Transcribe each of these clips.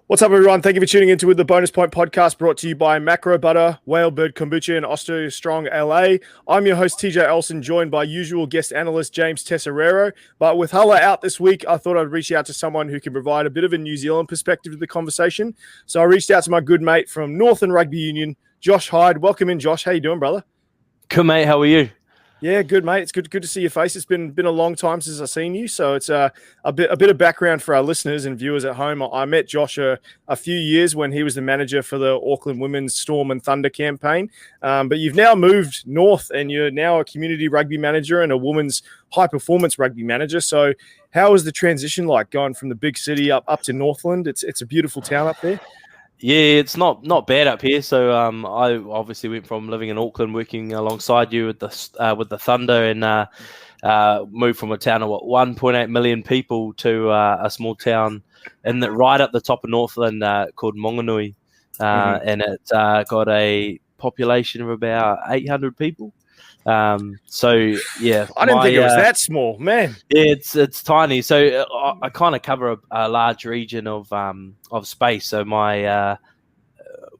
What's up, everyone? Thank you for tuning into the Bonus Point podcast brought to you by Macro Butter, Whale Bird Kombucha, and Osteo Strong LA. I'm your host, TJ Olsen, joined by usual guest analyst James Tesserero. But with Hulla out this week, I thought I'd reach out to someone who can provide a bit of a New Zealand perspective to the conversation. So I reached out to my good mate from Northern Rugby Union, Josh Hyde. Welcome in, Josh. How you doing, brother? Good, mate. How are you? Yeah, good, mate. It's good to see your face. It's been a long time since I've seen you, so it's a bit of background for our listeners and viewers at home. I met Josh a few years when he was the manager for the Auckland Women's Storm and Thunder campaign, but you've now moved north and you're now a community rugby manager and a women's high-performance rugby manager. So how is the transition like going from the big city up to Northland? It's a beautiful town up there. Yeah, it's not bad up here. So I obviously went from living in Auckland, working alongside you with the Thunder, and moved from a town of 1.8 million people to a small town right up the top of Northland called Monganui, and it's got a population of about 800 people. So yeah, I didn't think it was that small, man. Yeah, it's tiny. So I kind of cover a large region of space. So my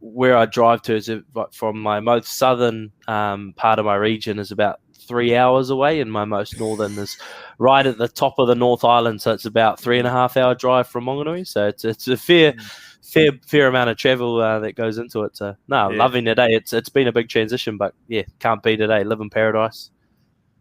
where I drive to is from my most southern part of my region is about 3 hours away, and my most northern is right at the top of the North Island. So it's about 3.5 hour drive from Monganui. So it's a fair amount of travel that goes into it. So loving today. It's been a big transition, but yeah, can't beat today. Live in paradise.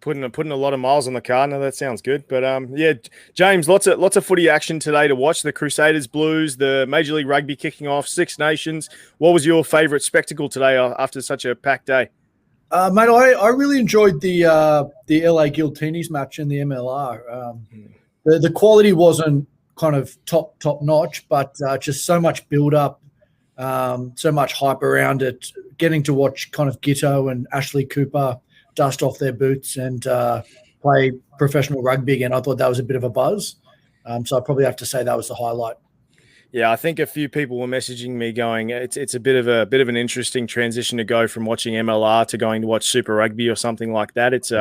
Putting a lot of miles on the car. No, that sounds good. But yeah, James, lots of footy action today to watch. The Crusaders Blues, the Major League Rugby kicking off, Six Nations. What was your favourite spectacle today after such a packed day? Mate, I really enjoyed the LA Guiltinis match in the MLR. The quality wasn't kind of top notch, but just so much build up, so much hype around it. Getting to watch kind of Gitto and Ashley Cooper dust off their boots and play professional rugby again, I thought that was a bit of a buzz. So I probably have to say that was the highlight. Yeah, I think a few people were messaging me going, it's a bit of an interesting transition to go from watching MLR to going to watch Super Rugby or something like that. It's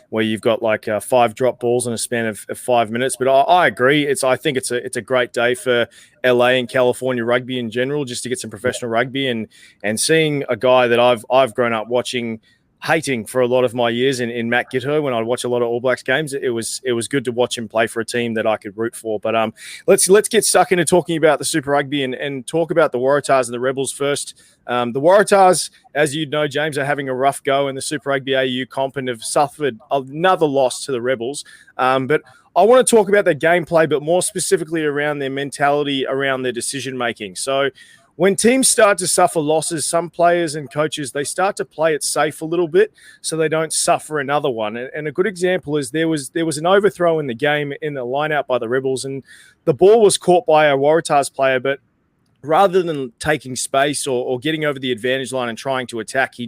where you've got like 5 drop balls in a span of 5 minutes. But I agree. I think it's a great day for LA and California rugby in general, just to get some professional rugby and seeing a guy that I've grown up hating for a lot of my years in Matt Gitto when I'd watch a lot of All Blacks games. It was good to watch him play for a team that I could root for. But let's get stuck into talking about the Super Rugby and talk about the Waratahs and the Rebels first. The Waratahs, as you know, James, are having a rough go in the Super Rugby AU comp and have suffered another loss to the Rebels. But I want to talk about their gameplay, but more specifically around their mentality, around their decision making. So when teams start to suffer losses, some players and coaches, they start to play it safe a little bit so they don't suffer another one. And a good example is there was an overthrow in the game in the line-out by the Rebels, and the ball was caught by a Waratahs player, but rather than taking space or getting over the advantage line and trying to attack, he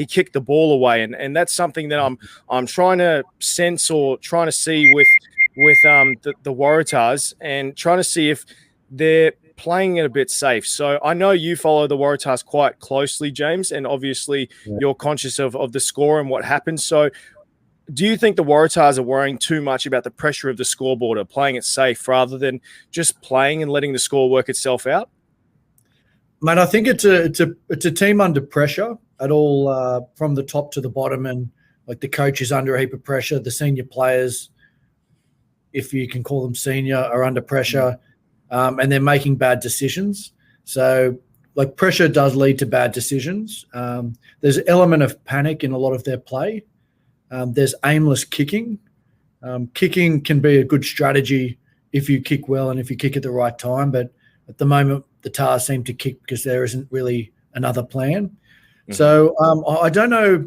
kicked the ball away. And that's something that I'm trying to sense or trying to see with the Waratahs and trying to see if they're playing it a bit safe. So I know you follow the Waratahs quite closely, James, and obviously you're conscious of the score and what happened. So do you think the Waratahs are worrying too much about the pressure of the scoreboard or playing it safe rather than just playing and letting the score work itself out? Mate, I think it's a team under pressure at all, from the top to the bottom, and like the coach is under a heap of pressure. The senior players, if you can call them senior, are under pressure. And they're making bad decisions. So, like, pressure does lead to bad decisions. There's an element of panic in a lot of their play. There's aimless kicking. Kicking can be a good strategy if you kick well and if you kick at the right time. But at the moment, the Tars seem to kick because there isn't really another plan. Mm-hmm. So I don't know.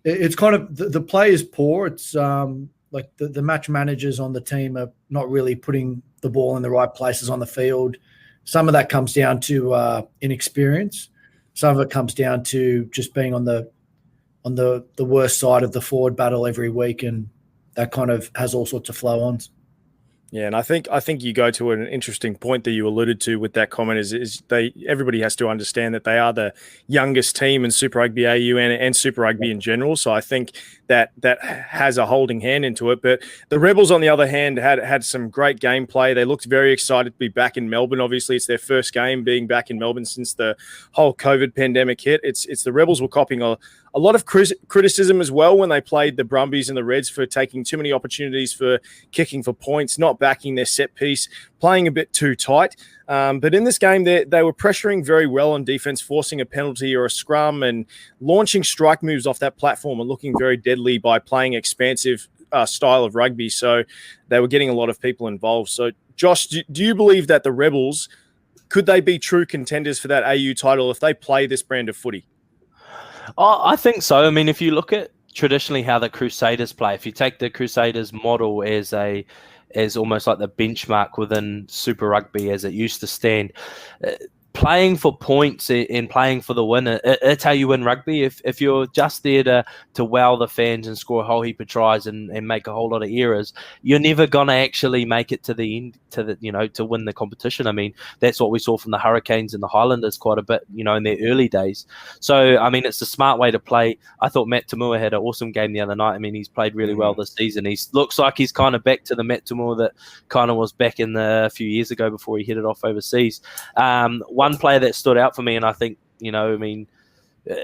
It's kind of the play is poor. It's like the match managers on the team are not really putting the ball in the right places on the field. Some of that comes down to inexperience. Some of it comes down to just being on the worst side of the forward battle every week, and that kind of has all sorts of flow-ons. Yeah, and I think you go to an interesting point that you alluded to with that comment is everybody has to understand that they are the youngest team in Super Rugby AU and Super Rugby in general. So I think that has a holding hand into it. But the Rebels, on the other hand, had some great gameplay. They looked very excited to be back in Melbourne. Obviously, it's their first game being back in Melbourne since the whole COVID pandemic hit. It's the Rebels were copying a lot of criticism as well when they played the Brumbies and the Reds for taking too many opportunities for kicking for points, not backing their set piece, playing a bit too tight. But in this game, they were pressuring very well on defense, forcing a penalty or a scrum and launching strike moves off that platform and looking very deadly by playing expansive style of rugby. So they were getting a lot of people involved. So, Josh, do you believe that the Rebels, could they be true contenders for that AU title if they play this brand of footy? Oh, I think so. I mean, if you look at traditionally how the Crusaders play, if you take the Crusaders model as almost like the benchmark within Super Rugby as it used to stand, playing for points and playing for the win, it's how you win rugby. If you're just there to wow the fans and score a whole heap of tries and make a whole lot of errors, you're never gonna actually make it to the end to win the competition. I mean, that's what we saw from the Hurricanes and the Highlanders quite a bit, in their early days. So I mean, it's a smart way to play. I thought Matt Tamua had an awesome game the other night. I mean, he's played really well this season. He looks like he's kind of back to the Matt Tamua that kind of was back in a few years ago before he headed off overseas. One player that stood out for me, and I think,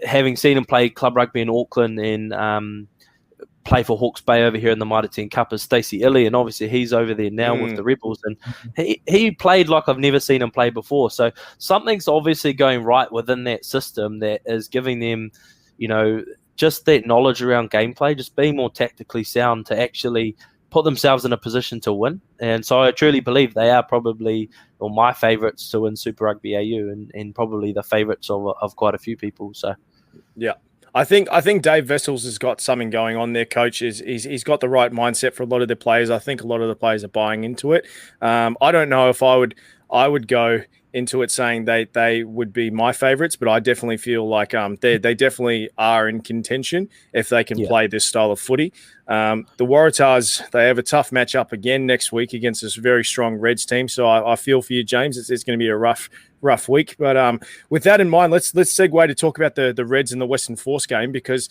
having seen him play club rugby in Auckland and play for Hawke's Bay over here in the Mitre 10 Cup, is Stacey Illy, and obviously he's over there now with the Rebels, and he played like I've never seen him play before. So something's obviously going right within that system that is giving them, just that knowledge around gameplay, just being more tactically sound to actually put themselves in a position to win. And so I truly believe they are probably my favourites to win Super Rugby AU and probably the favourites of quite a few people. So, yeah. I think Dave Vessels has got something going on there, coach. He's got the right mindset for a lot of the players. I think a lot of the players are buying into it. I don't know if I would go into it saying they would be my favourites, but I definitely feel like they definitely are in contention if they can play this style of footy. The Waratahs, they have a tough matchup again next week against this very strong Reds team. So I feel for you, James. It's going to be a rough week. But with that in mind, let's segue to talk about the Reds and the Western Force game, because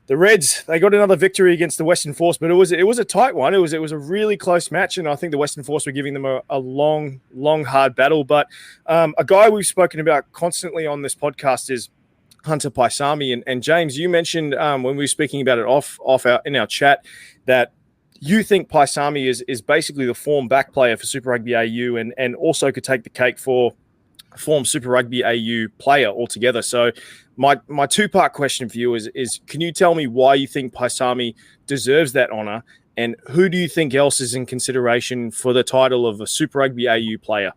the Reds, they got another victory against the Western Force, but it was a tight one. It was a really close match, and I think the Western Force were giving them a long, hard battle. But a guy we've spoken about constantly on this podcast is Hunter Paisami. And James, you mentioned when we were speaking about it in our chat that you think Paisami is basically the form back player for Super Rugby AU and also could take the cake for form Super Rugby AU player altogether. So my two-part question for you is can you tell me why you think Paisami deserves that honour, and who do you think else is in consideration for the title of a Super Rugby AU player?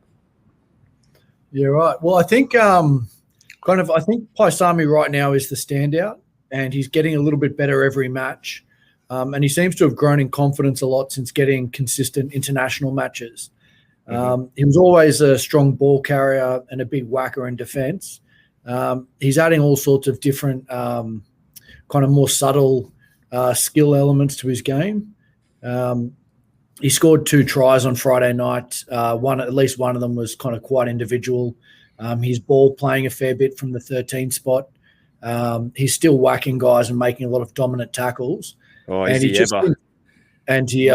Yeah, right. Well, I think I think Paisami right now is the standout, and he's getting a little bit better every match. And he seems to have grown in confidence a lot since getting consistent international matches. He was always a strong ball carrier and a big whacker in defence. He's adding all sorts of different kind of more subtle skill elements to his game. He scored 2 tries on Friday night. At least one of them was kind of quite individual. His ball playing a fair bit from the 13 spot. He's still whacking guys and making a lot of dominant tackles. Oh, is he ever? And he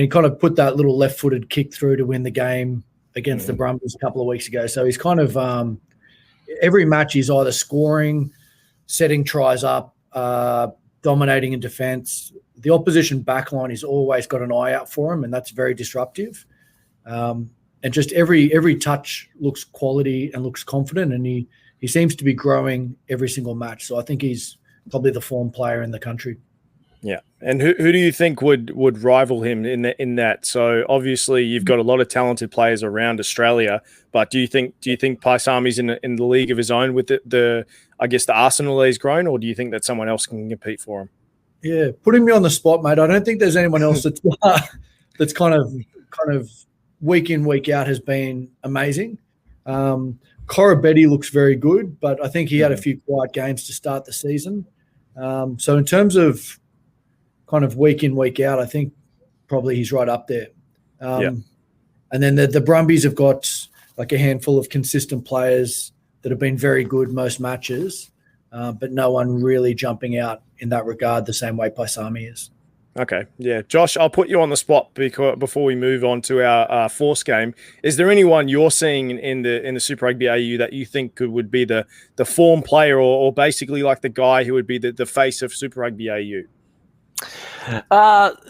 kind of put that little left-footed kick through to win the game against the Brumbies a couple of weeks ago. So he's kind of every match he's either scoring, setting tries up, dominating in defence. The opposition backline has always got an eye out for him, and that's very disruptive. And just every touch looks quality and looks confident, and he seems to be growing every single match. So I think he's probably the form player in the country. Yeah. And who do you think would rival him in that? So obviously you've got a lot of talented players around Australia, but do you think Paisami's in the league of his own with the I guess the arsenal that he's grown, or do you think that someone else can compete for him? Yeah, putting me on the spot, mate. I don't think there's anyone else that's kind of week in, week out has been amazing. Corabetti looks very good, but I think he had a few quiet games to start the season. So in terms of kind of week in, week out, I think probably he's right up there. And then the Brumbies have got like a handful of consistent players that have been very good most matches, but no one really jumping out in that regard the same way Paisami is. Okay, yeah. Josh, I'll put you on the spot before we move on to our force game. Is there anyone you're seeing in the Super Rugby AU that you think would be the form player or basically like the guy who would be the face of Super Rugby AU?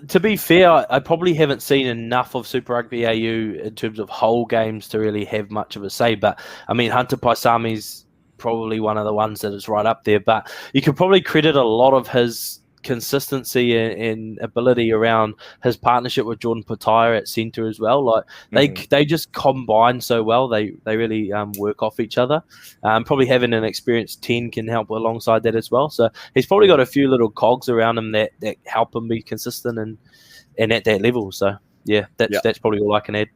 To be fair, I probably haven't seen enough of Super Rugby AU in terms of whole games to really have much of a say. But I mean, Hunter Paisami's probably one of the ones that is right up there. But you could probably credit a lot of his consistency and ability around his partnership with Jordan Petaia at centre as well. Like they just combine so well. They really work off each other. Probably having an experienced 10 can help alongside that as well. So he's probably got a few little cogs around him that help him be consistent and at that level. So yeah, that's probably all I can add.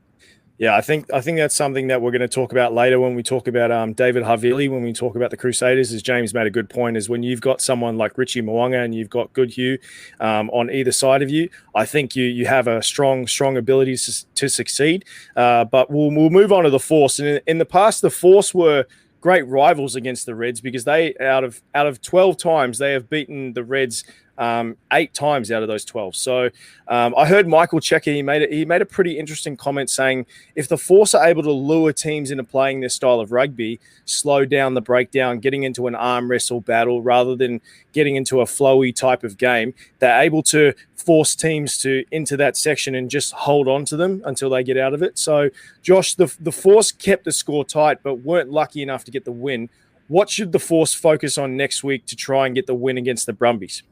Yeah, I think that's something that we're going to talk about later when we talk about David Havili, when we talk about the Crusaders, as James made a good point, is when you've got someone like Richie Mwanga and you've got Goodhue on either side of you, I think you have a strong ability to succeed. But we'll move on to the Force. And in the past, the Force were great rivals against the Reds because they, out of 12 times, they have beaten the Reds 8 times out of those 12. So I heard Michael Checker, he made a pretty interesting comment saying if the Force are able to lure teams into playing this style of rugby, slow down the breakdown, getting into an arm wrestle battle rather than getting into a flowy type of game, they're able to force teams into that section and just hold on to them until they get out of it. So Josh, the Force kept the score tight but weren't lucky enough to get the win. What should the Force focus on next week to try and get the win against the Brumbies?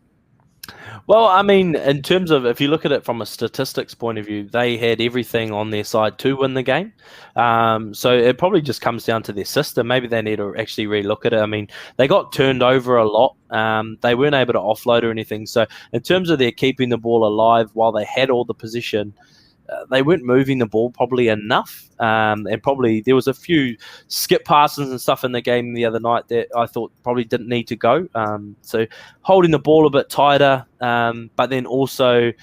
Well, I mean, in terms of if you look at it from a statistics point of view, they had everything on their side to win the game. So it probably just comes down to their system. Maybe they need to actually relook at it. I mean, they got turned over a lot. They weren't able to offload or anything. So in terms of their keeping the ball alive while they had all the position, they weren't moving the ball probably enough. And probably there was a few skip passes and stuff in the game the other night that I thought probably didn't need to go. So holding the ball a bit tighter, but then also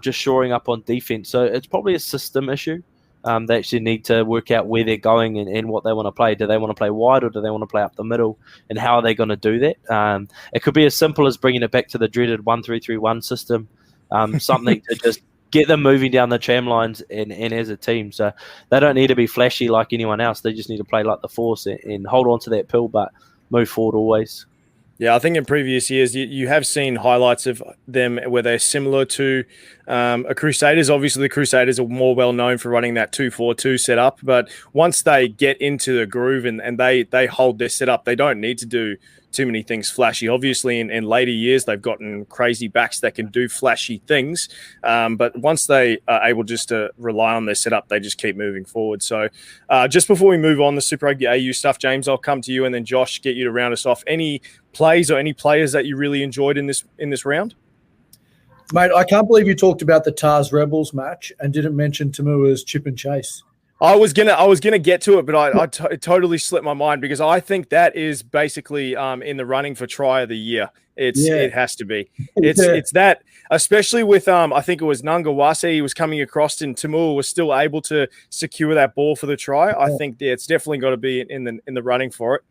just shoring up on defense. So it's probably a system issue. They actually need to work out where they're going and what they want to play. Do they want to play wide or do they want to play up the middle? And how are they going to do that? It could be as simple as bringing it back to the dreaded 1-3-3-1 system, something to just get them moving down the tram lines and as a team. So they don't need to be flashy like anyone else. They just need to play like the Force and hold on to that pill, but move forward always. Yeah, I think in previous years you have seen highlights of them where they're similar to a Crusaders. Obviously, the Crusaders are more well known for running that 2-4-2 setup, but once they get into the groove and they hold their setup, they don't need to do too many things flashy. Obviously, in later years, they've gotten crazy backs that can do flashy things, but once they are able just to rely on their setup, they just keep moving forward. So just before we move on the Super Rugby AU stuff, James, I'll come to you and then Josh, get you to round us off. Any plays or any players that you really enjoyed in this round? Mate, I can't believe you talked about the Tars Rebels match and didn't mention Tamua's chip and chase. I was gonna get to it, but it totally slipped my mind because I think that is basically in the running for try of the year. It has to be. It's that, especially with I think it was Nangawase. He was coming across and Tamua was still able to secure that ball for the try. I think it's definitely got to be in the running for it.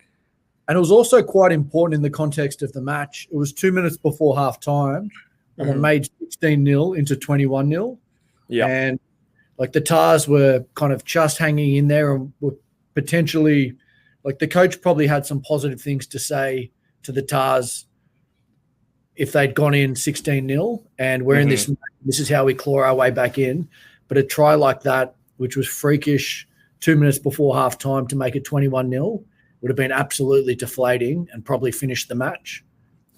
And it was also quite important in the context of the match. It was 2 minutes before half time and it made 16-0 into 21-0. Yeah. And like the Tars were kind of just hanging in there and were potentially, like the coach probably had some positive things to say to the Tars if they'd gone in 16-0 and we're in this is how we claw our way back in. But a try like that, which was freakish 2 minutes before half time to make it 21-0, would have been absolutely deflating and probably finished the match.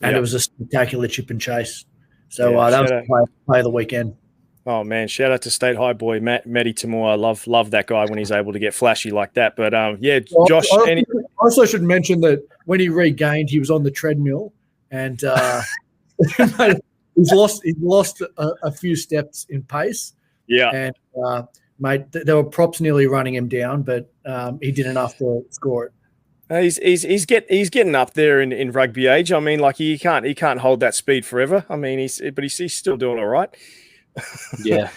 And it was a spectacular chip and chase. So that was the play of the weekend. Oh, man, shout out to State High boy, Matty Tamua. I love that guy when he's able to get flashy like that. But, Josh. I also should mention that when he regained, he was on the treadmill and he's lost a few steps in pace. Yeah. And, mate, there were props nearly running him down, but he did enough to score it. He's getting up there in rugby age. I mean, like he can't hold that speed forever. I mean, he's still doing all right. Yeah.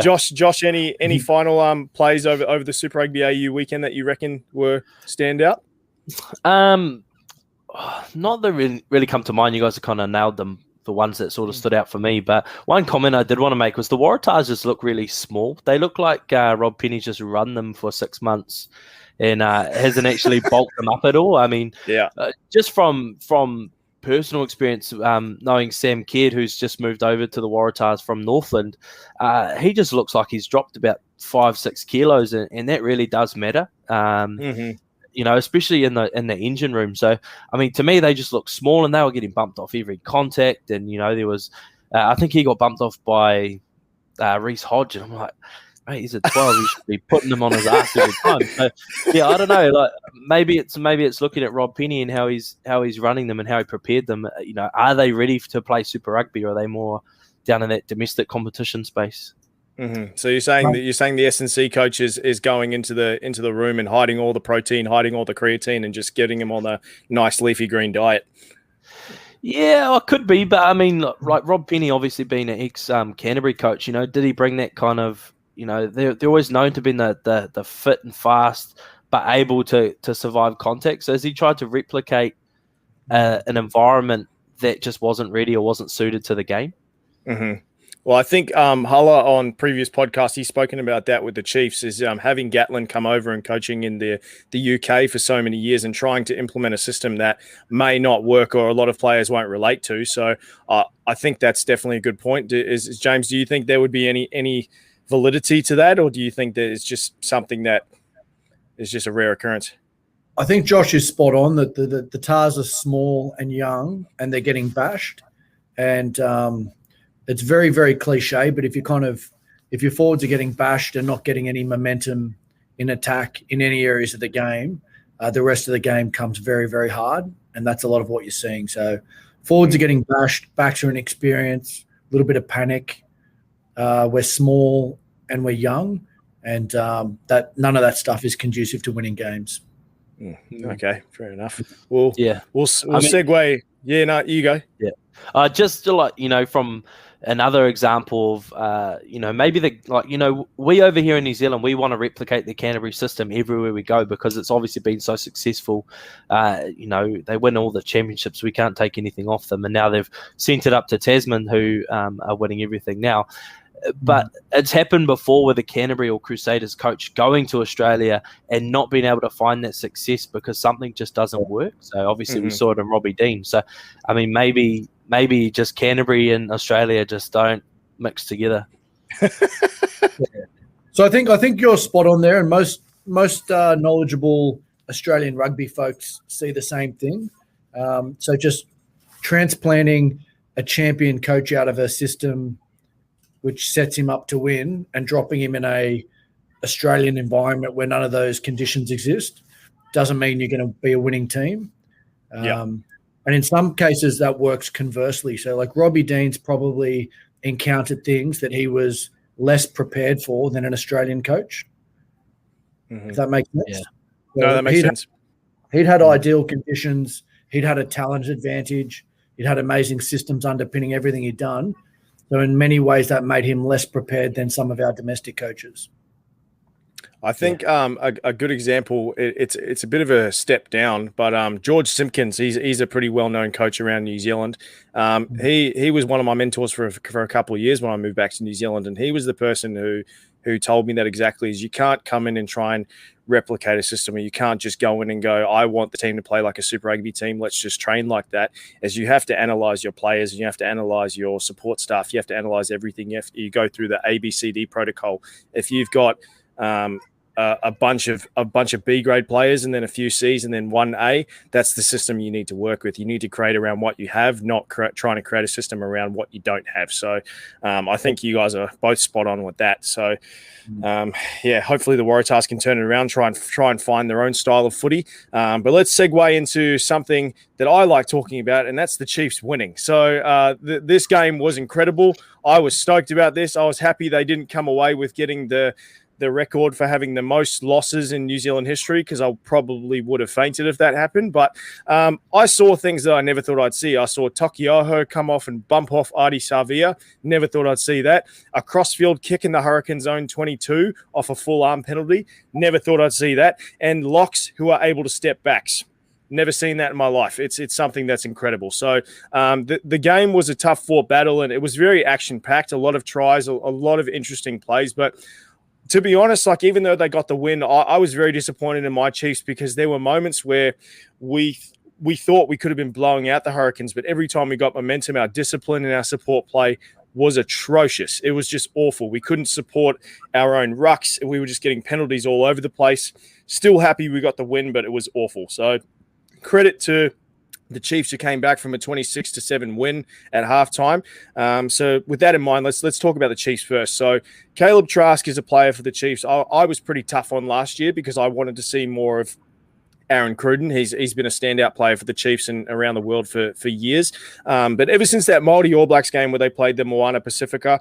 Josh, any final plays over the Super Rugby AU weekend that you reckon were standout? Not that really come to mind. You guys have kind of nailed them, the ones that sort of stood out for me. But one comment I did want to make was the Waratahs just look really small. They look like Rob Penny's just run them for 6 months and hasn't actually bulked them up at all. I mean, just from personal experience, knowing Sam Caird, who's just moved over to the Waratahs from Northland, he just looks like he's dropped about 5-6 kilos, and that really does matter. You know, especially in the engine room. So, I mean, to me, they just look small, and they were getting bumped off every contact. And you know, there was, I think he got bumped off by Reece Hodge, and I'm like, mate, he's at 12. He should be putting him on his ass every time. So, yeah, I don't know. Like maybe it's looking at Rob Penny and how he's running them and how he prepared them. You know, are they ready to play Super Rugby, or are they more down in that domestic competition space? So you're saying the S&C coach is going into the room and hiding all the protein, hiding all the creatine, and just getting him on a nice leafy green diet. Yeah, it could be, but I mean, like Rob Penny, obviously being an ex Canterbury coach, you know, did he bring that kind of, you know, they're always known to be the fit and fast, but able to survive contact. So has he tried to replicate an environment that just wasn't ready or wasn't suited to the game? Well, I think Hulla on previous podcasts, he's spoken about that with the Chiefs, is having Gatlin come over and coaching in the UK for so many years and trying to implement a system that may not work or a lot of players won't relate to. So I think that's definitely a good point. James, do you think there would be any validity to that, or do you think that it's just something that is just a rare occurrence? I think Josh is spot on that the Tars are small and young and they're getting bashed. And it's very, very cliche, but if your forwards are getting bashed and not getting any momentum in attack in any areas of the game, the rest of the game comes very, very hard, and that's a lot of what you're seeing. So forwards are getting bashed, backs are inexperienced, a little bit of panic. We're small and we're young, and that none of that stuff is conducive to winning games. Okay, fair enough. We'll I mean, segue. Yeah, no, you go. Yeah, just to, like, you know, from another example of, you know, maybe we over here in New Zealand, we want to replicate the Canterbury system everywhere we go because it's obviously been so successful. You know, they win all the championships. We can't take anything off them. And now they've sent it up to Tasman, who are winning everything now. But it's happened before with a Canterbury or Crusaders coach going to Australia and not being able to find that success because something just doesn't work. So obviously we saw it in Robbie Dean. So, I mean, maybe just Canterbury and Australia just don't mix together. So I think you're spot on there, and most knowledgeable Australian rugby folks see the same thing. So just transplanting a champion coach out of a system which sets him up to win and dropping him in a Australian environment where none of those conditions exist doesn't mean you're going to be a winning team. And in some cases that works conversely. So like Robbie Dean's probably encountered things that he was less prepared for than an Australian coach. If that makes sense. Yeah. No, that makes sense. He'd had ideal conditions. He'd had a talent advantage. He'd had amazing systems underpinning everything he'd done. So in many ways that made him less prepared than some of our domestic coaches. I think a good example, it's a bit of a step down, but George Simpkins, he's a pretty well-known coach around New Zealand. He was one of my mentors for a couple of years when I moved back to New Zealand, and he was the person who told me that exactly, is you can't come in and try and replicate a system, or you can't just go in and go, I want the team to play like a Super Rugby team, let's just train like that. As you have to analyze your players, and you have to analyze your support staff, you have to analyze everything. You go through the ABCD protocol. If you've got a bunch of B grade players and then a few C's and then one A, that's the system you need to work with. You need to create around what you have, not trying to create a system around what you don't have. So I think you guys are both spot on with that. So hopefully the Waratahs can turn it around, try and find their own style of footy. But let's segue into something that I like talking about, and that's the Chiefs winning. So this game was incredible. I was stoked about this. I was happy they didn't come away with getting the the record for having the most losses in New Zealand history, because I probably would have fainted if that happened. But I saw things that I never thought I'd see. I saw Taukei'aho come off and bump off Adi Savia. Never thought I'd see that. A crossfield kick in the Hurricane Zone 22 off a full arm penalty. Never thought I'd see that. And locks who are able to step backs. Never seen that in my life. It's something that's incredible. So the game was a tough fought battle, and it was very action-packed, a lot of tries, a lot of interesting plays. But to be honest, like, even though they got the win, I was very disappointed in my Chiefs, because there were moments where we thought we could have been blowing out the Hurricanes, but every time we got momentum, our discipline and our support play was atrocious. It was just awful. We couldn't support our own rucks. We were just getting penalties all over the place. Still happy we got the win, but it was awful. So credit to the Chiefs, who came back from a 26-7 win at halftime. So with that in mind, let's talk about the Chiefs first. So Caleb Trask is a player for the Chiefs. I was pretty tough on last year because I wanted to see more of Aaron Cruden. He's been a standout player for the Chiefs and around the world for years. But ever since that Māori All Blacks game where they played the Moana Pacifica,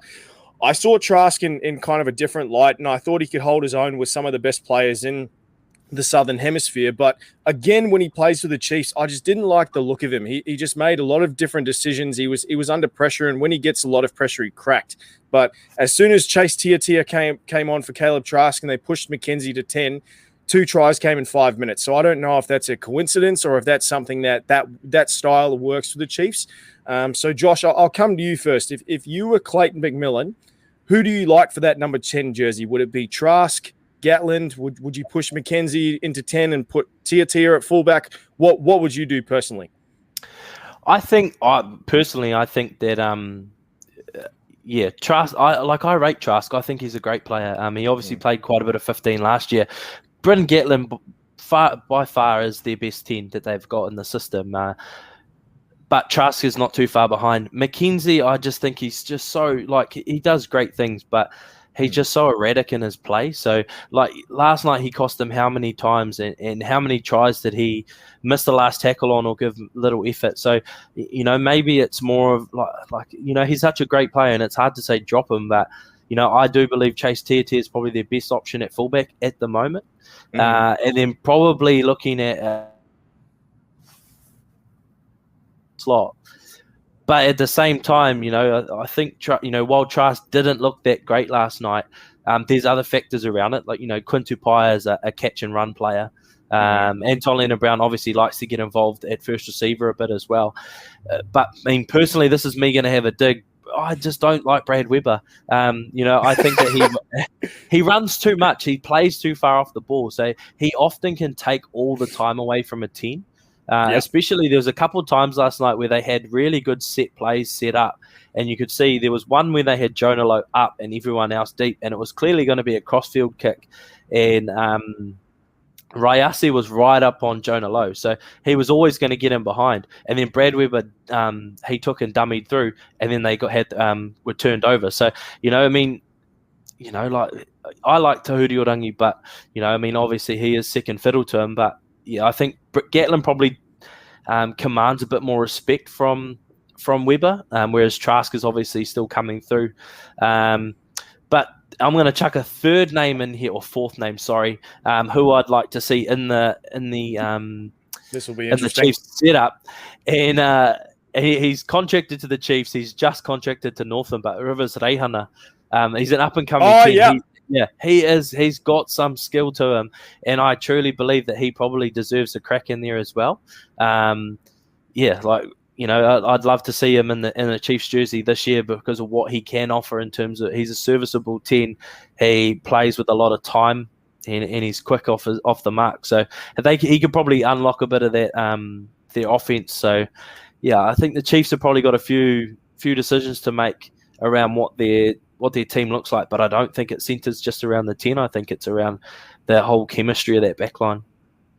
I saw Trask in kind of a different light, and I thought he could hold his own with some of the best players in the Southern Hemisphere. But again, when he plays for the Chiefs, I just didn't like the look of him. He just made a lot of different decisions. He was under pressure, and when he gets a lot of pressure, he cracked. But as soon as Chase Tiatia came on for Caleb Trask and they pushed McKenzie to 10, 2 tries came in 5 minutes. So I don't know if that's a coincidence or if that's something that style works for the Chiefs. So Josh, I'll come to you first. If you were Clayton McMillan, who do you like for that number 10 jersey? Would it be Trask, Gatland? Would you push McKenzie into 10 and put Tiatia at fullback? What would you do personally? I think that Trask. I rate Trask. I think he's a great player. He obviously played quite a bit of 15 last year. Bryn Gatland by far is their best 10 that they've got in the system. But Trask is not too far behind. McKenzie, I just think he's just so, he does great things, but he's just so erratic in his play. So, last night he cost them how many times, and how many tries did he miss the last tackle on or give little effort? So, maybe it's more of he's such a great player, and it's hard to say drop him, but I do believe Chase Tiatia is probably their best option at fullback at the moment. And then probably looking at slot. But at the same time, I think, while Trask didn't look that great last night, there's other factors around it. Quintu Pai is a catch and run player. And Tolina Brown obviously likes to get involved at first receiver a bit as well. But, personally, this is me going to have a dig. I just don't like Brad Weber. I think that he runs too much. He plays too far off the ball. So he often can take all the time away from a team. Especially there was a couple of times last night where they had really good set plays set up, and you could see there was one where they had Jonah Lowe up and everyone else deep, and it was clearly going to be a crossfield kick, and Rayasi was right up on Jonah Lowe, so he was always going to get him behind, and then Brad Weber he took and dummied through, and then they were turned over. So I like Tahuri Orangi, but obviously he is second fiddle to him, but yeah, I think Gatland probably commands a bit more respect from Weber, whereas Trask is obviously still coming through. But I'm going to chuck a third name in here, or fourth name, sorry, who I'd like to see in the this will be in the Chiefs setup, and he's contracted to the Chiefs. He's just contracted to Northern, but Rivers Reihana, he's an up and coming. Oh, team. yeah. He is. He's got some skill to him, and I truly believe that he probably deserves a crack in there as well. I'd love to see him in the Chiefs jersey this year because of what he can offer in terms of he's a serviceable 10. He plays with a lot of time, and he's quick off the mark. So he could probably unlock a bit of that their offense. So yeah, I think the Chiefs have probably got a few decisions to make around what their team looks like, but I don't think it centers just around the 10. I think it's around the whole chemistry of that backline.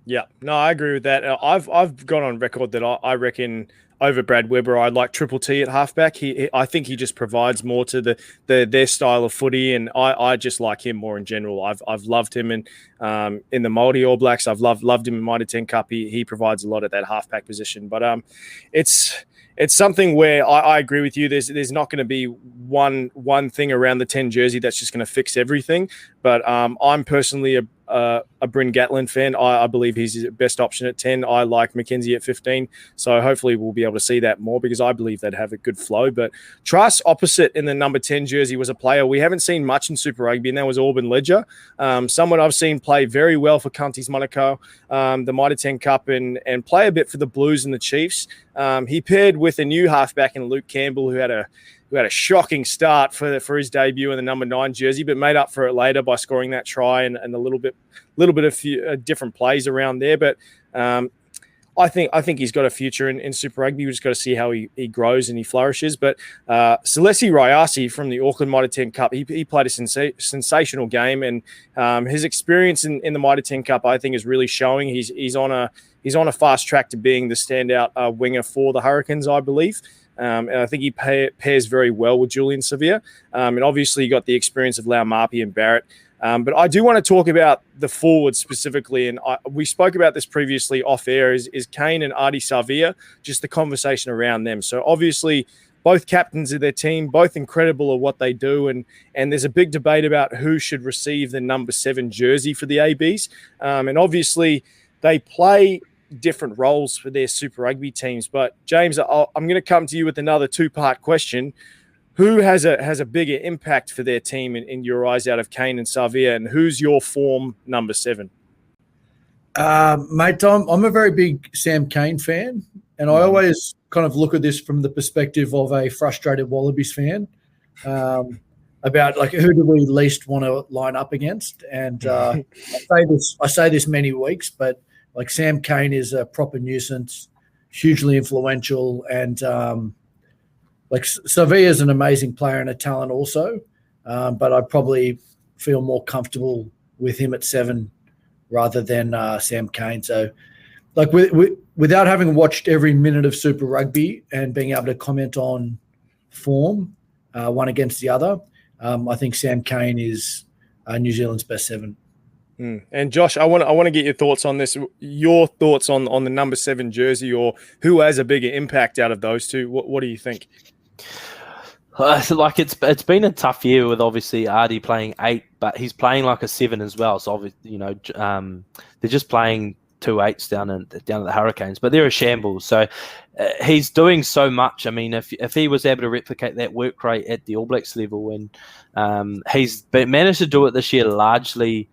Yeah, no, I agree with that. I've gone on record that I reckon over Brad Weber, I'd like Triple T at halfback. I think he just provides more to their style of footy, and I just like him more in general. I've loved him in the Māori All Blacks. I've loved him in Mitre 10 Cup. He provides a lot at that halfback position, but it's it's something where I agree with you. There's not going to be one thing around the 10 jersey that's just going to fix everything. But I'm personally a Bryn Gatland fan. I believe he's the best option at 10. I like McKenzie at 15. So hopefully we'll be able to see that more because I believe they'd have a good flow. But Truss opposite in the number 10 jersey was a player we haven't seen much in Super Rugby, and that was Auburn Ledger. Someone I've seen play very well for Cunties Monaco, the Mitre 10 Cup, and play a bit for the Blues and the Chiefs. He paired with a new halfback in Luke Campbell, who had a shocking start for his debut in the number 9 jersey, but made up for it later by scoring that try and a little bit of few different plays around there. But I think he's got a future in Super Rugby. We just got to see how he grows and he flourishes. But Celesi Rayasi from the Auckland Mitre 10 Cup, he played a sensational game, and his experience in the Mitre 10 Cup, I think, is really showing. He's on a fast track to being the standout winger for the Hurricanes, I believe. And I think he pairs very well with Julian Sevilla. And obviously, you got the experience of Lau Marpi and Barrett. But I do want to talk about the forwards specifically. And we spoke about this previously off air, is Kane and Ardie Savia, just the conversation around them. So obviously, both captains of their team, both incredible at what they do. And there's a big debate about who should receive the number 7 jersey for the ABs. And obviously, they play different roles for their Super Rugby teams. But James, I'm going to come to you with another 2-part question. Who has a bigger impact for their team in your eyes out of Kane and Savia, and who's your form number 7? Mate, I'm a very big Sam Kane fan, and I always kind of look at this from the perspective of a frustrated Wallabies fan about like who do we least want to line up against. And I say this many weeks, but like Sam Kane is a proper nuisance, hugely influential, and like Sevilla is an amazing player and a talent also, but I probably feel more comfortable with him at 7 rather than Sam Kane. So, like without having watched every minute of Super Rugby and being able to comment on form one against the other, I think Sam Kane is New Zealand's best 7. And Josh, I want to get your thoughts on this. Your thoughts on the number 7 jersey, or who has a bigger impact out of those two? What do you think? Like it's been a tough year with obviously Ardie playing 8, but he's playing like a 7 as well. So obviously, they're just playing 2 8s down at the Hurricanes, but they're a shambles. So he's doing so much. I mean, if he was able to replicate that work rate at the All Blacks level, and he's managed to do it this year largely.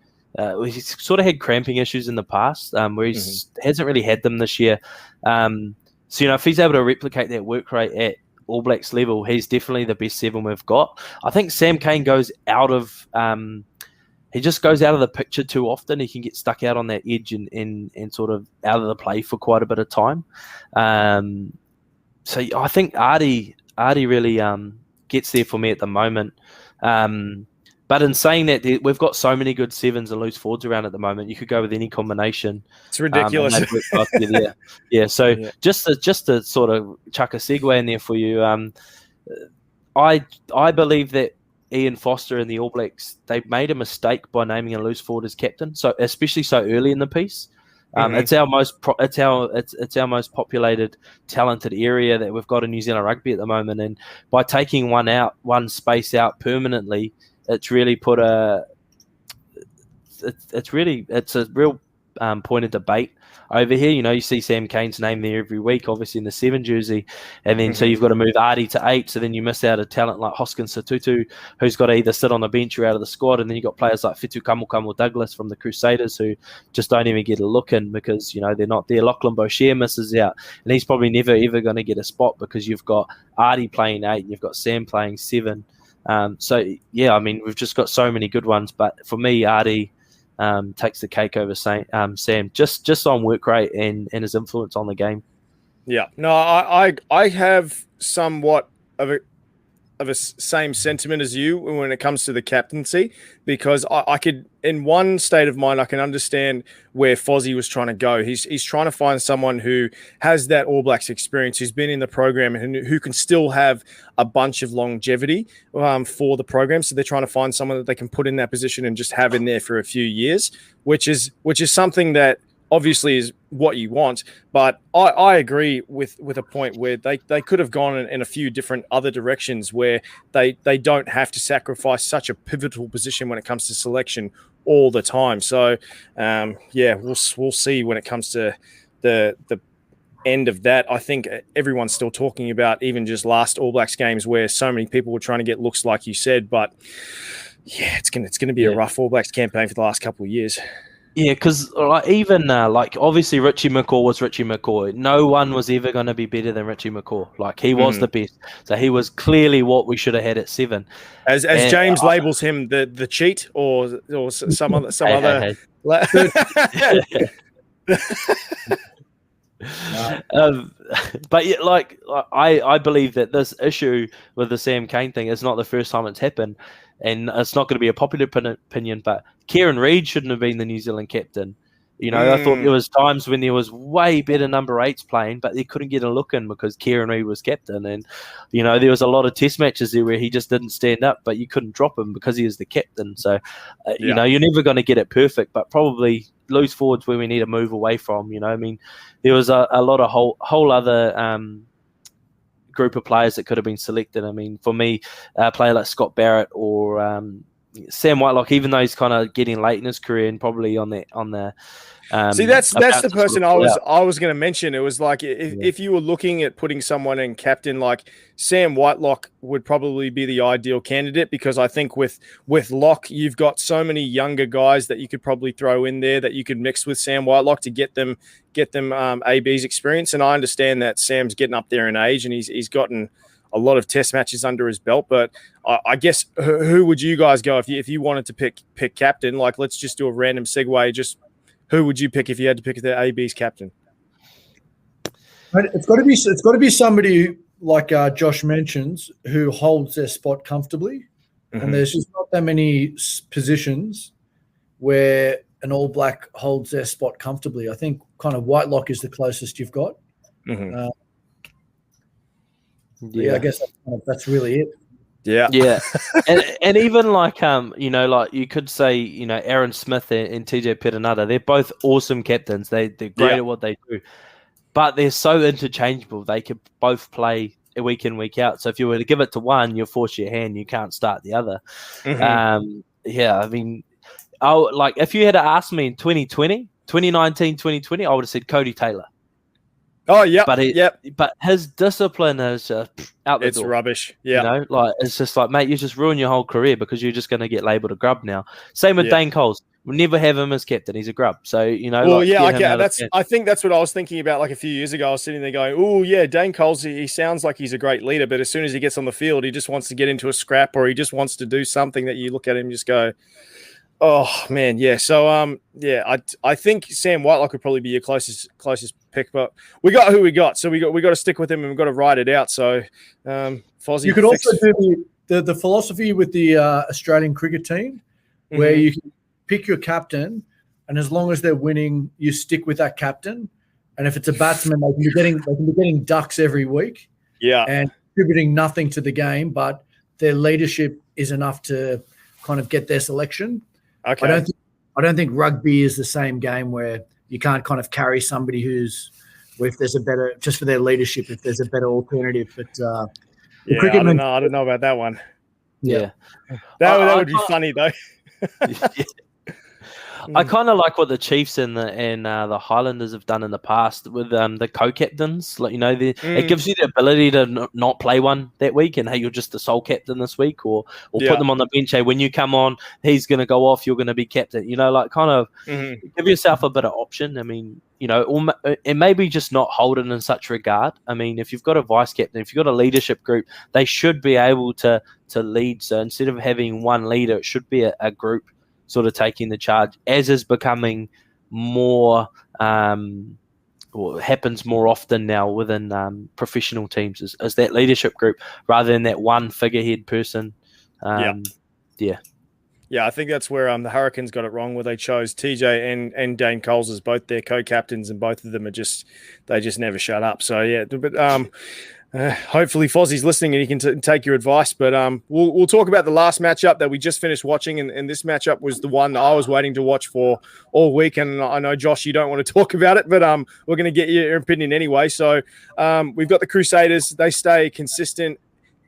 He's sort of had cramping issues in the past, where he hasn't really had them this year. So if he's able to replicate that work rate at All Blacks level, he's definitely the best 7 we've got. I think Sam Kane goes out of he just goes out of the picture too often. He can get stuck out on that edge and sort of out of the play for quite a bit of time. So I think Ardie really gets there for me at the moment. But in saying that, we've got so many good 7s and loose forwards around at the moment. You could go with any combination. It's ridiculous. So just to sort of chuck a segue in there for you, I believe that Ian Foster and the All Blacks, they made a mistake by naming a loose forward as captain. So especially so early in the piece. It's our most populated, talented area that we've got in New Zealand rugby at the moment. And by taking one space out permanently, it's really put it's a real point of debate over here. You see Sam Kane's name there every week, obviously in the 7 jersey, and then so you've got to move Ardie to 8, so then you miss out a talent like Hoskins Satutu, who's got to either sit on the bench or out of the squad, and then you've got players like Fitu Kamu Douglas from the Crusaders who just don't even get a look in because they're not there. Lachlan Boucher misses out, and he's probably never ever going to get a spot because you've got Ardie playing 8 and you've got Sam playing 7. I mean, we've just got so many good ones, but for me, Ardie takes the cake over Sam, just on work rate and his influence on the game. Yeah, no, I have somewhat of a same sentiment as you when it comes to the captaincy, because I could, in one state of mind, I can understand where Fozzie was trying to go. He's trying to find someone who has that All Blacks experience, who's been in the program, and who can still have a bunch of longevity for the program. So they're trying to find someone that they can put in that position and just have in there for a few years, which is something that obviously what you want. But I agree with a point where they could have gone in a few different other directions where they don't have to sacrifice such a pivotal position when it comes to selection all the time. So we'll see when it comes to the end of that. I think everyone's still talking about even just last All Blacks games where so many people were trying to get looks, like you said. But yeah, it's gonna be a rough All Blacks campaign for the last couple of years. Yeah, because even obviously Richie McCaw was Richie McCaw. No one was ever going to be better than Richie McCaw. Like, he was the best. So he was clearly what we should have had at 7. As James labels him, the cheat or some other. But yeah, I believe that this issue with the Sam Cane thing is not the first time it's happened, and it's not going to be a popular opinion, but Kieran Reid shouldn't have been the New Zealand captain. I thought there was times when there was way better number 8s playing, but they couldn't get a look in because Kieran Reid was captain. And, there was a lot of test matches there where he just didn't stand up, but you couldn't drop him because he is the captain. So, you're never going to get it perfect, but probably loose forwards where we need to move away from. There was a lot of whole other group of players that could have been selected. For me, a player like Scott Barrett or Sam Whitelock, even though he's kind of getting late in his career and probably on the see, that's the person I was going to mention. It was like if you were looking at putting someone in captain, like Sam Whitelock would probably be the ideal candidate, because I think with Lock, you've got so many younger guys that you could probably throw in there that you could mix with Sam Whitelock to get them AB's experience. And I understand that Sam's getting up there in age and he's gotten a lot of test matches under his belt, but I guess who would you guys go if you wanted to pick captain? Like, let's just do a random segue. Just who would you pick if you had to pick the AB's captain? It's got to be somebody like Josh mentions, who holds their spot comfortably, and there's just not that many positions where an All Black holds their spot comfortably. I think kind of Whitelock is the closest you've got. Yeah, I guess that's really it. Yeah. and even you could say, Aaron Smith and TJ Perenara, they're both awesome captains. They're great at what they do, but they're so interchangeable. They could both play week in, week out. So if you were to give it to one, you'll force your hand. You can't start the other. If you had to ask me in 2019, 2020, I would have said Cody Taylor. Oh, yeah. But his discipline is just out the door. It's rubbish. Yeah. It's just like, mate, you just ruin your whole career because you're just going to get labelled a grub now. Same with Dane Coles. We'll never have him as captain. He's a grub. So, I think that's what I was thinking about like a few years ago. I was sitting there going, oh, yeah, Dane Coles, he sounds like he's a great leader, but as soon as he gets on the field, he just wants to get into a scrap or he just wants to do something that you look at him and just go, oh, man, yeah. So, I think Sam Whitelock would probably be your closest pick, but we got who we got, so we got to stick with him and we've got to ride it out. So, Fozzie, you could also do the philosophy with the Australian cricket team, where you can pick your captain, and as long as they're winning, you stick with that captain. And if it's a batsman, they can be getting ducks every week, and contributing nothing to the game, but their leadership is enough to kind of get their selection. Okay. I don't think rugby is the same game where you can't kind of carry somebody if there's a better, just for their leadership, if there's a better alternative. But I don't know about that one. Yeah. That would be funny though. I kind of like what the Chiefs and the Highlanders have done in the past with the co-captains. It gives you the ability to not play one that week, and hey, you're just the sole captain this week, or put them on the bench. Hey, when you come on, he's going to go off. You're going to be captain. Give yourself a bit of option. And maybe just not hold it in such regard. If you've got a vice captain, if you've got a leadership group, they should be able to lead. So instead of having one leader, it should be a group sort of taking the charge, as is becoming more or happens more often now within professional teams, is that leadership group rather than that one figurehead person. I think that's where the Hurricanes got it wrong, where they chose TJ and Dane Coles as both their co-captains, and both of them they just never shut up. So but Hopefully Fozzie's listening and he can take your advice. But we'll talk about the last matchup that we just finished watching, and this matchup was the one that I was waiting to watch for all week. And I know, Josh, you don't want to talk about it, but we're going to get your opinion anyway. So we've got the Crusaders. They stay consistent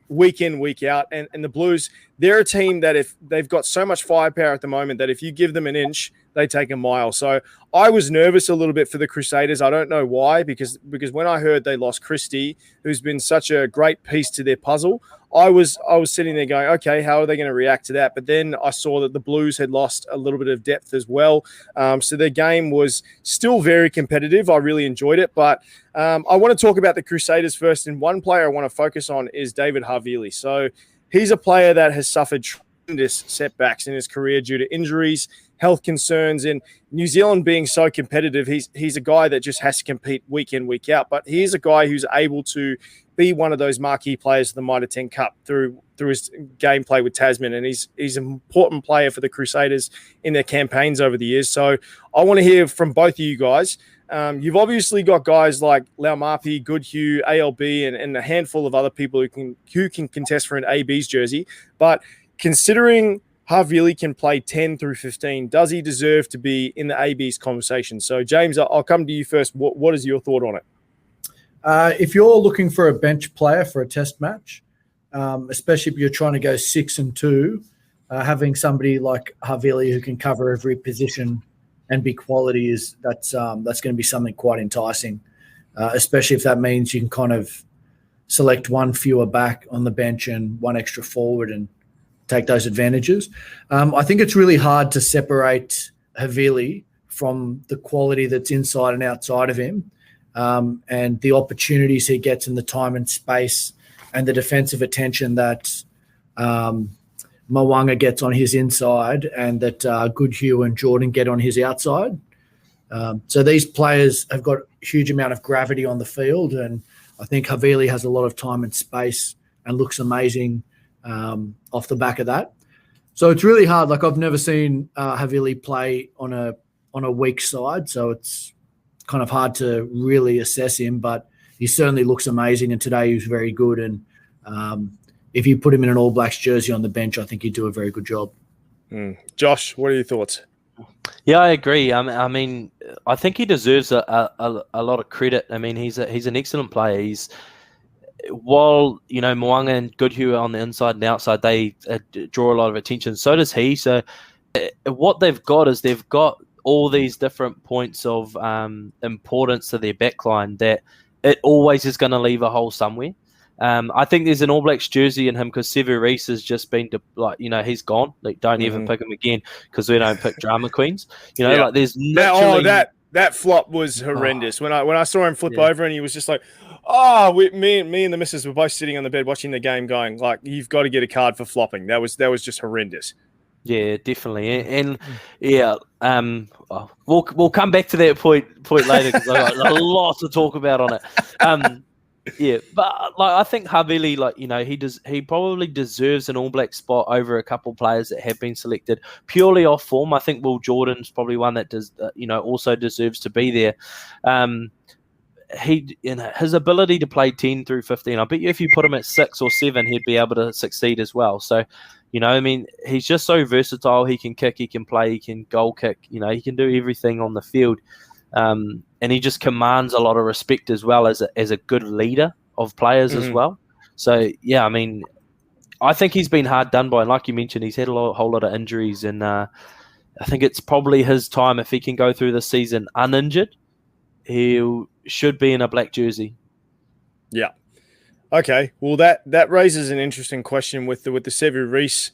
week in, week out. And the Blues, they're a team that if they've got so much firepower at the moment that if you give them an inch, they take a mile. So I was nervous a little bit for the Crusaders. I don't know why, because when I heard they lost Christie, who's been such a great piece to their puzzle, I was sitting there going, okay, how are they going to react to that? But then I saw that the Blues had lost a little bit of depth as well. So their game was still very competitive. I really enjoyed it. But I want to talk about the Crusaders first. And one player I want to focus on is David Havili. So he's a player that has suffered tremendous setbacks in his career due to injuries, health concerns, and New Zealand being so competitive. He's a guy that just has to compete week in, week out. But he's a guy who's able to be one of those marquee players of the Mitre 10 Cup through his gameplay with Tasman, and he's an important player for the Crusaders in their campaigns over the years. So I want to hear from both of you guys. You've obviously got guys like Laumapi, Goodhue, ALB, and a handful of other people who can contest for an AB's jersey. But considering Havili can play 10 through 15, does he deserve to be in the AB's conversation? So, James, I'll come to you first. What is your thought on it? If you're looking for a bench player for a test match, especially if you're trying to go 6-2, having somebody like Havili who can cover every position and be quality that's going to be something quite enticing, especially if that means you can kind of select one fewer back on the bench and one extra forward and take those advantages. I think it's really hard to separate Havili from the quality that's inside and outside of him, and the opportunities he gets in the time and space and the defensive attention that Mo'unga gets on his inside and that Goodhue and Jordan get on his outside. So these players have got a huge amount of gravity on the field, and I think Havili has a lot of time and space and looks amazing off the back of that. So it's really hard. Like, I've never seen Havili play on a weak side, so it's kind of hard to really assess him, but he certainly looks amazing, and today he was very good. And if you put him in an All Blacks jersey on the bench, I think he'd do a very good job. Josh, what are your thoughts? Yeah, I agree. I mean, I think he deserves a lot of credit. I mean, he's an excellent player. While, you know, Mo'unga and Goodhue on the inside and outside, they draw a lot of attention. So does he. So what they've got is they've got all these different points of importance to their backline that it always is going to leave a hole somewhere. I think there's an All Blacks jersey in him because Sevu Reece has just been he's gone. Like, don't even pick him again because we don't pick drama queens. You know, like there's literally that flop was horrendous. When I saw him flip over and he was just like, me and the missus were both sitting on the bed watching the game, going like, you've got to get a card for flopping. That was just horrendous. Yeah, definitely, and we'll come back to that point later because I've got a lot to talk about on it. Yeah, but like, I think Havili, like, you know, he probably deserves an All Black spot over a couple players that have been selected purely off form. I think Will Jordan's probably one that does, also deserves to be there. His ability to play 10 through 15, I bet you if you put him at 6 or 7, he'd be able to succeed as well. So, you know, I mean, he's just so versatile. He can kick, he can play, he can goal kick. You know, he can do everything on the field. And he just commands a lot of respect as well as a good leader of players as well. So, yeah, I mean, I think he's been hard done by. And like you mentioned, he's had a whole lot of injuries. And I think it's probably his time. If he can go through the season uninjured, he should be in a black jersey. Yeah. Okay. Well, that raises an interesting question with the Sevu Reece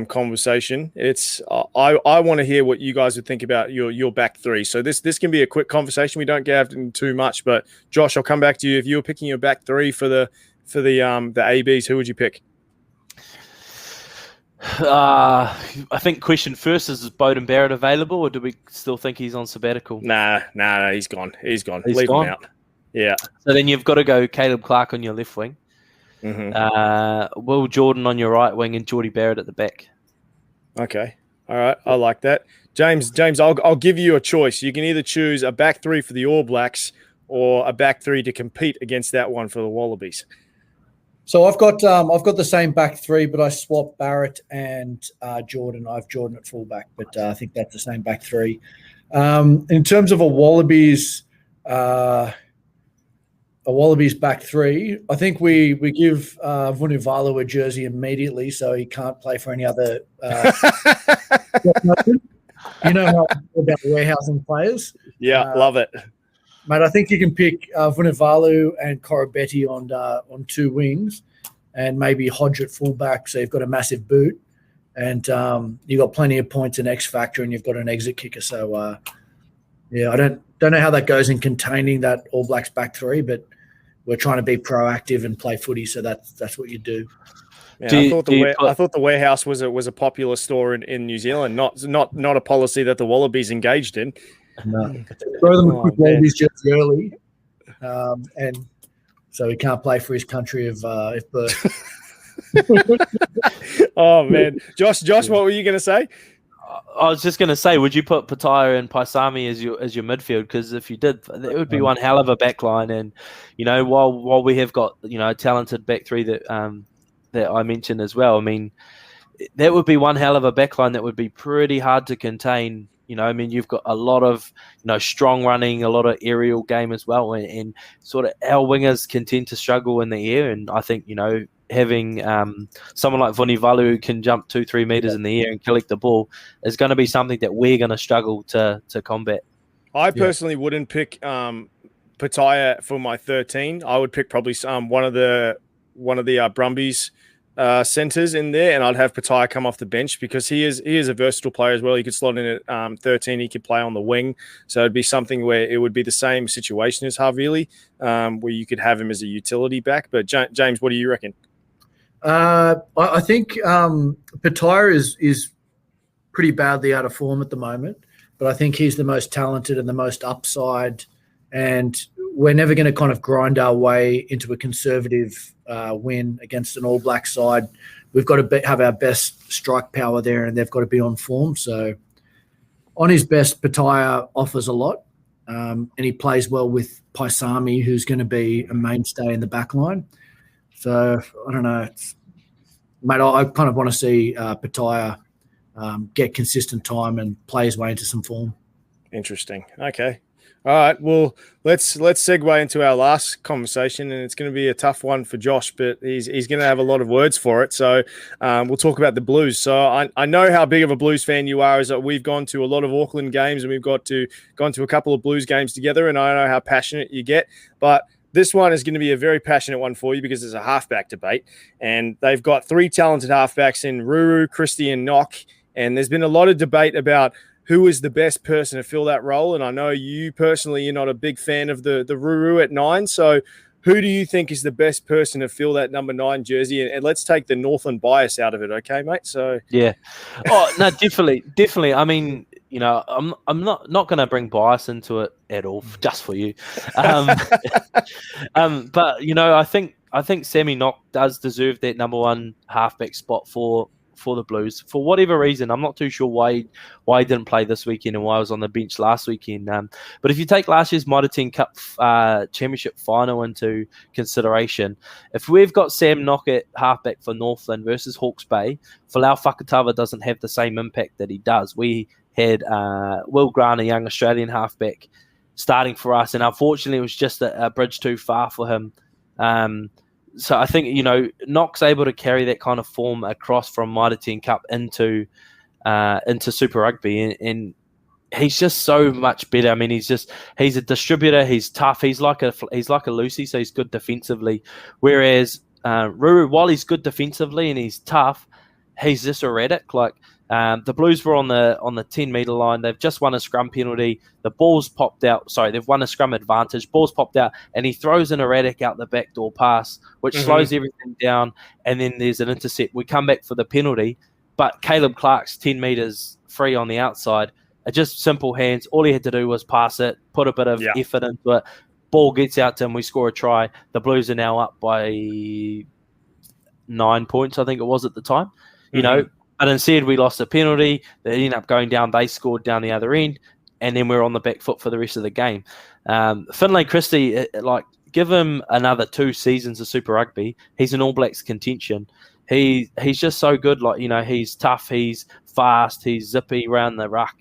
conversation. It's I want to hear what you guys would think about your back three. So this can be a quick conversation. We don't get into too much, but Josh, I'll come back to you. If you were picking your back three for the ABs, who would you pick? I think question first is Beauden Barrett available, or do we still think he's on sabbatical? Nah, he's gone. Leave him out. Yeah. So then you've got to go Caleb Clark on your left wing. Will Jordan on your right wing and Geordie Barrett at the back. Okay. All right. I like that. James, I'll give you a choice. You can either choose a back three for the All Blacks or a back three to compete against that one for the Wallabies. So I've got the same back three, but I swapped Barrett and Jordan. I have Jordan at fullback, but I think that's the same back three. In terms of a Wallabies back three, I think we give Vunivalu a jersey immediately, so he can't play for any other. You know how I feel about warehousing players. Yeah, love it. Mate, I think you can pick Vunivalu and Korobetti on two wings, and maybe Hodge at fullback. So you've got a massive boot, and you've got plenty of points in X Factor, and you've got an exit kicker. So I don't know how that goes in containing that All Blacks back three, but we're trying to be proactive and play footy. So that's what you do. Yeah, I thought the warehouse was a popular store in New Zealand, not a policy that the Wallabies engaged in. No. Throw them a quick Wallabies jersey early, and so he can't play for his country of birth. Oh man, Josh, what were you going to say? I was just going to say, would you put Pataya and Paisami as your midfield? Because if you did, it would be one hell of a backline. And while we have got a talented back three that I mentioned as well, I mean, that would be one hell of a backline that would be pretty hard to contain. You've got a lot of, strong running, a lot of aerial game as well. And sort of our wingers can tend to struggle in the air. And I think, having someone like Vunivalu who can jump 2-3 meters in the air and collect the ball is going to be something that we're going to struggle to combat. I personally wouldn't pick Pataya for my 13. I would pick probably one of the Brumbies centers in there, and I'd have Pataya come off the bench because he is a versatile player as well. He could slot in at 13. He could play on the wing, so it'd be something where it would be the same situation as Havili, where you could have him as a utility back. But James, what do you reckon? I think Pataya is pretty badly out of form at the moment, but I think he's the most talented and the most upside, and we're never going to kind of grind our way into a conservative win against an All Black side. We've got to have our best strike power there, and they've got to be on form. So on his best, Pataya offers a lot, and he plays well with Paisami, who's going to be a mainstay in the back line. So I don't know. Mate, I kind of want to see Pataya get consistent time and play his way into some form. Interesting. Okay. All right, well, let's segue into our last conversation, and it's going to be a tough one for Josh, but he's going to have a lot of words for it. So we'll talk about the Blues. So I know how big of a Blues fan you are, is that we've gone to a lot of Auckland games, and we've gone to a couple of Blues games together, and I know how passionate you get. But this one is going to be a very passionate one for you because there's a halfback debate, and they've got three talented halfbacks in Ruru, Christie, and Nock, and there's been a lot of debate about who is the best person to fill that role. And I know you personally, you're not a big fan of the Ruru at 9. So who do you think is the best person to fill that number 9 jersey? And let's take the Northland bias out of it. Okay, mate? So yeah. Oh, no, definitely. I mean, I'm not going to bring bias into it at all, just for you. But, I think Sammy Nock does deserve that number 1 halfback spot for the Blues for whatever reason. I'm not too sure why he didn't play this weekend and why I was on the bench last weekend. But if you take last year's Mitre 10 Cup Championship final into consideration, if we've got Sam Nock at halfback for Northland versus Hawke's Bay, Folau Fakatava doesn't have the same impact that he does. We had Will Grant, a young Australian halfback, starting for us, and unfortunately it was just a bridge too far for him. So I think, Nock's able to carry that kind of form across from Mitre 10 Cup into Super Rugby, and he's just so much better. I mean, he's a distributor. He's tough. He's like a Lucy, so he's good defensively. Whereas Ruru, while he's good defensively and he's tough, he's just erratic. Like the Blues were on the 10-meter line. They've just won a scrum penalty. The ball's popped out. Sorry, they've won a scrum advantage. Ball's popped out, and he throws an erratic out the backdoor pass, which slows everything down. And then there's an intercept. We come back for the penalty, but Caleb Clark's 10 meters free on the outside are just simple hands. All he had to do was pass it, put a bit of effort into it. Ball gets out to him. We score a try. The Blues are now up by 9 points, I think it was at the time. You know. But instead, we lost a penalty. They ended up going down. They scored down the other end, and then we're on the back foot for the rest of the game. Finlay Christie, give him another 2 seasons of Super Rugby. He's an All Blacks contention. He's just so good. Like, he's tough, he's fast, he's zippy around the ruck,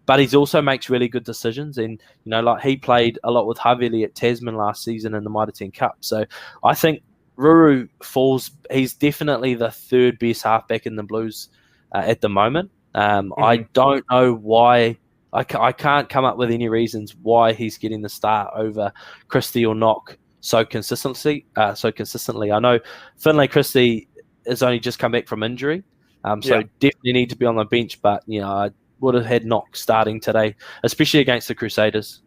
but he also makes really good decisions. And like he played a lot with Havili at Tasman last season in the Mitre 10 Cup. So I think Ruru falls. He's definitely the 3rd best halfback in the Blues at the moment. I don't know why. I can't come up with any reasons why he's getting the start over Christie or Knock so consistently. I know Finlay Christie has only just come back from injury, so definitely need to be on the bench. But I would have had Knock starting today, especially against the Crusaders.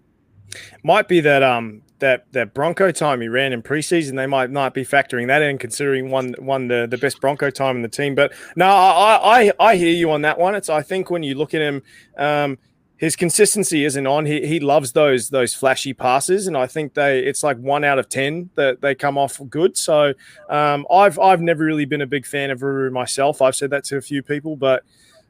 Might be that Bronco time he ran in preseason. They might not be factoring that in, considering won the best Bronco time in the team. But no, I hear you on that one. I think when you look at him, his consistency isn't on. He loves those flashy passes, and I think it's like 1 out of 10 that they come off good. So I've never really been a big fan of Ruru myself. I've said that to a few people, but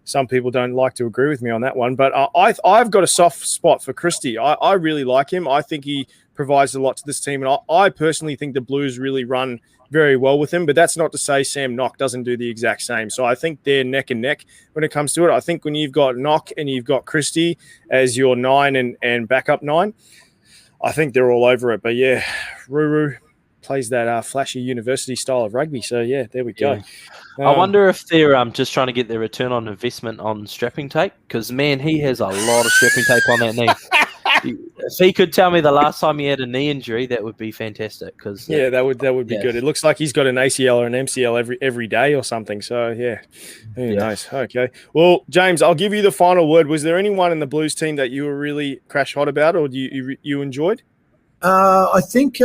some people don't like to agree with me on that one. But I've got a soft spot for Christie. I really like him. I think he provides a lot to this team, and I personally think the Blues really run very well with him. But that's not to say Sam Knock doesn't do the exact same. So I think they're neck and neck when it comes to it. I think when you've got Knock and you've got Christie as your 9 and backup 9, I think they're all over it. But yeah, Ruru plays that flashy university style of rugby. So yeah, there we go. I wonder if they're just trying to get their return on investment on strapping tape, because man, he has a lot of strapping tape on that knee. If he could tell me the last time he had a knee injury, that would be fantastic. Because that would be good. It looks like he's got an ACL or an MCL every day or something. So yeah, who knows? Okay. Well, James, I'll give you the final word. Was there anyone in the Blues team that you were really crash hot about, or you enjoyed? I think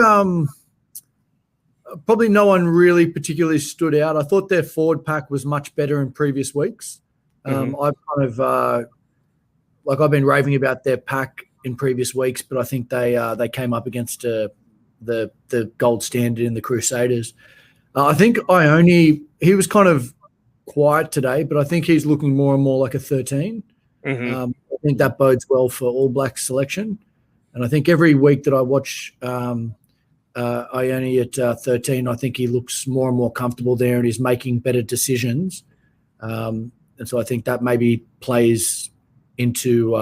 probably no one really particularly stood out. I thought their forward pack was much better in previous weeks. I've kind of I've been raving about their pack in previous weeks, but I think they came up against the gold standard in the Crusaders. I think he was kind of quiet today, but I think he's looking more and more like a 13. I think that bodes well for All Blacks selection. And I think every week that I watch Ione at 13, I think he looks more and more comfortable there and he's making better decisions. And so I think that maybe plays into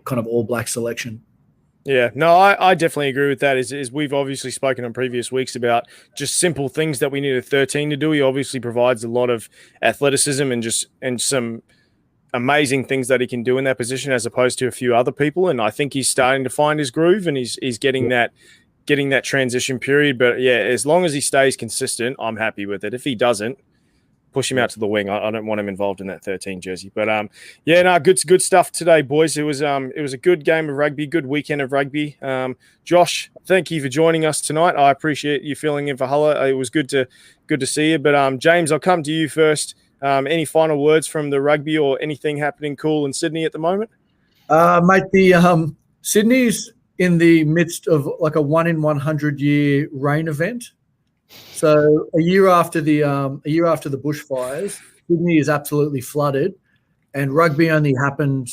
kind of All Black selection. Yeah, no, I definitely agree with that. Is we've obviously spoken in previous weeks about just simple things that we need a 13 to do. He obviously provides a lot of athleticism and some amazing things that he can do in that position as opposed to a few other people. And I think he's starting to find his groove and he's getting that transition period. But yeah, as long as he stays consistent, I'm happy with it. If he doesn't, push him out to the wing. I don't want him involved in that 13 jersey. But good stuff today, boys. It was a good game of rugby, good weekend of rugby. Josh, thank you for joining us tonight. I appreciate you filling in for Hulla. It was good to see you. But James, I'll come to you first. Any final words from the rugby or anything happening cool in Sydney at the moment? Mate, the Sydney's in the midst of like a 1 in 100 year rain event. So a year after the bushfires, Sydney is absolutely flooded, and rugby only happened.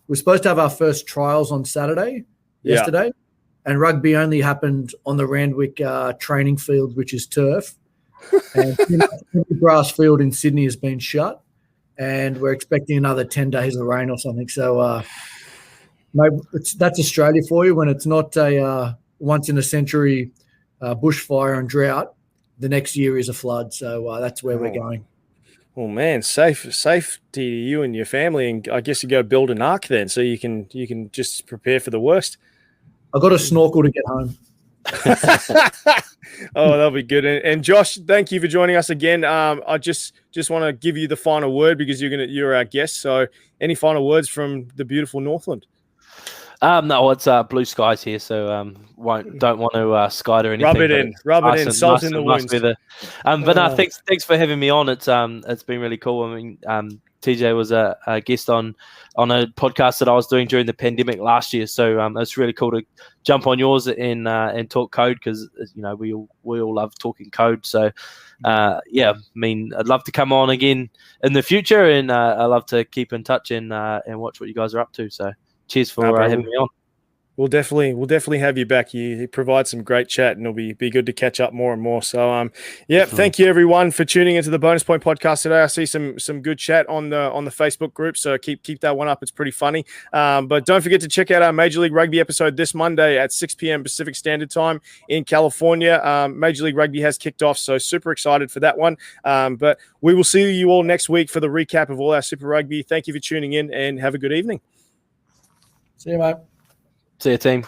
We're supposed to have our first trials on yesterday, and rugby only happened on the Randwick training field, which is turf. And the grass field in Sydney has been shut, and we're expecting another 10 days of rain or something. So, mate, that's Australia for you. When it's not a once in a century bushfire and drought, the next year is a flood. So that's where we're going. Well, man, safety to you and your family, and I guess you go build an ark then, so you can just prepare for the worst. I got a snorkel to get home. Oh, that'll be good. And Josh, thank you for joining us again. I just want to give you the final word because you're our guest. So, any final words from the beautiful Northland? No, it's blue skies here, so don't want to skite or anything. Rub it in, salt in the wounds. But no, thanks for having me on. It's been really cool. I mean, TJ was a guest on a podcast that I was doing during the pandemic last year, so it's really cool to jump on yours and talk code because we all love talking code. So I mean, I'd love to come on again in the future, and I love to keep in touch and watch what you guys are up to. So cheers for having me on. We'll definitely have you back. You provide some great chat, and it'll be good to catch up more and more. So, thank you everyone for tuning into the Bonus Point podcast today. I see some good chat on the Facebook group, so keep that one up. It's pretty funny. But don't forget to check out our Major League Rugby episode this Monday at 6 p.m. Pacific Standard Time in California. Major League Rugby has kicked off, so super excited for that one. But we will see you all next week for the recap of all our Super Rugby. Thank you for tuning in, and have a good evening. See you, mate. See you, team.